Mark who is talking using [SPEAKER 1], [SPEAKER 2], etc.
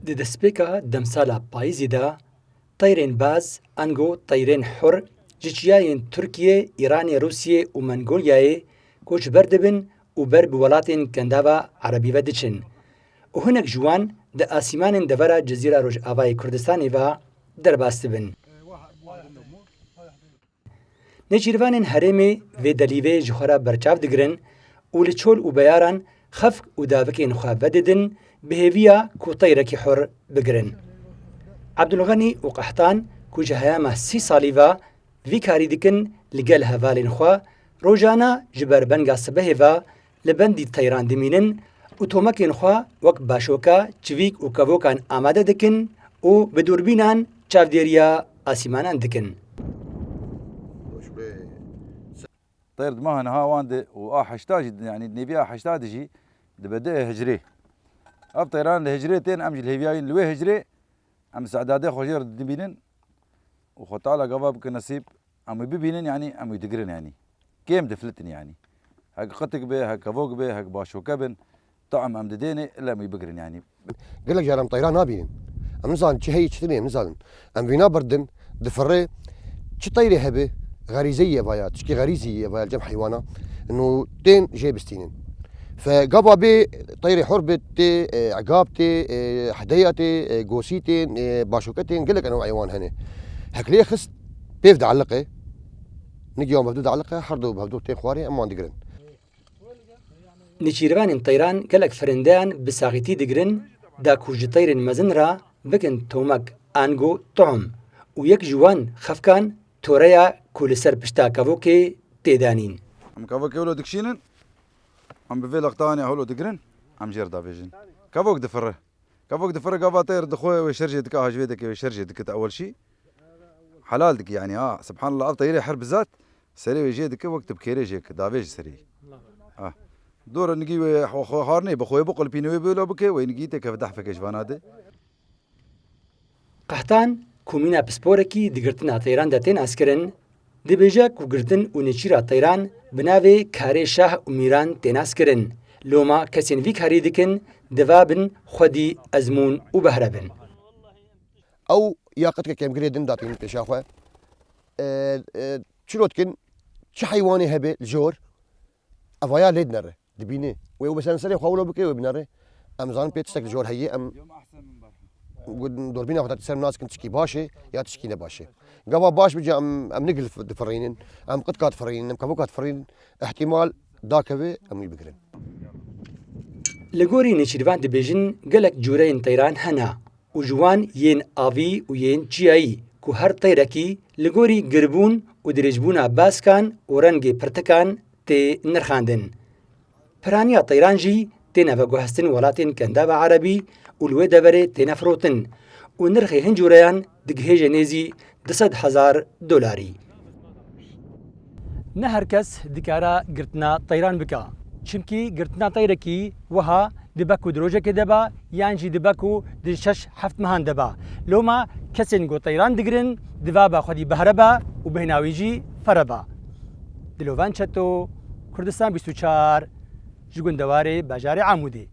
[SPEAKER 1] د دەستپێکە دەمسالا پاییزیدا طیرên باز ئەنگۆ طیرên حڕ ji çiyayên Tirkiye, Îranê, Rûsyê û Mongolyayê koçber dibin û ber bi welatên Kendava Erebî ve diçin. û hinek ji wan di asîmanên devera Cezîra Rojavayê Kurdistanê ve derbas dibin. Nêçîrvanên herêmê vê delîvê ji xwe re berçav digirin û li çol û beyaran xefk û davikên xwe vedidin bi hêviya ku teyrekî hûr bigirin. Abdulganî û Qehtan ku ji heyama 30 salî ve vî karî dikin li gel hevalên xwe, rojana ji ber benga sibehê ve li bendî teyran dimînin û tomekên xwe wek başoka, çivîk û kevokan amade dikin û bi dûrbînan çavdêriya asîmanan dikin.
[SPEAKER 2] طير دماغنا ها واندي وآحشتاج يعني نبيها حشتاج جي دبدأ هجري أب طيران الهجريتين أمجي الهيفياين لوي هجري أم سعدادي خوجير دبينن وخطالة قباب كنصيب أم بيبينن يعني أم يدقرن يعني كيم دفلتن يعني هك قطق به هك كفوق به هك باشوكا بن طعم أم دديني إلا أم يبقرن يعني
[SPEAKER 3] قال لك جارم طيران نابين أم نزال شهي تشتري نزال أم فينا بردن دفري شي طيري هبه غريزيه فايا تشكي غريزيه فايا الجمع حيوانه انه تين جيبستينين فقبا بي طيري حربتي عقابتي حدياتي قوسيتي باشوكتين قال لك انواع حيوان هنا هك ليه خست بيفد علقه نجي يوم بفدود علقه حردو بفدود تين خواري اما دقرن
[SPEAKER 1] نشيروانên طيران gelek firindeyan bi saxîtî digirin da ku ji teyrên mezin ra bikin tomek ango tom û yek ji wan xefkan toreya ku li ser pişta kevokê têdanîn.
[SPEAKER 2] أم كفوك هولو دكشينن أم بفيل أقطاني هولو دقرن أم جير دافيجن كفوك دفره كفوك دفره قفا طير دخوي ويشرجي دكا هاجوي دك ويشرجي دك أول شيء حلال دك يعني سبحان الله طيري حرب ذات سري ويجي دك وقت بكيري جيك دافيج سري دور نجي خارني بخوي بقول بينوي بيلو بكي وينجي تك فتح فكش فنادي
[SPEAKER 1] Qehtan ku mîna pisporekî digirtina teyran de tên askirin, dibêje ku girtin û nêçîra teyran bi navê karê şah û mîran tên askirin. Loma kesên vî karî dikin divabin xwedî ezmûn û behre bin.
[SPEAKER 3] او يا قد كم قريدن داتين بيشاخوا شروتكن شي حيواني هبه الجور افايا ليد نره دبيني ويو مثلا سري خولو بكي وبنره امزان بيتستك الجور هي ام دوربينا وقت تسمى ناس كنت تشكي باشي يا تشكي باشي قبا باش بيجي ام نقل دفرينين ام قد كات فرينين ام كفوكات فرين احتمال داكبه ام يبقرن
[SPEAKER 1] Li gorî nêçîrvan dibêjin gelek cureyên teyran hene û ji wan yên avî û yên çiyayî ku her teyrekî li gorî girbûn û dirêjbûna baskan û rengê pirtikan tê nirxandin. Piraniya teyran jî tên veguhestin welatên Kendava Erebî û li wê deverê têne firotin û nirxê hin cureyan digihêje nêzî $200,000. Ne her kes dikara girtina teyran bike. Çimkî girtina teyrekî wiha dibe ku di rojekê de be yan jî dibe ku di 6-7 mehan de be. Loma kesên got teyran digirin divabe xwedî behre be û bêhnawî jî fere be. Dilovan Çeto, Kurdistan 24 ji gundewarê bajarê Amûdê.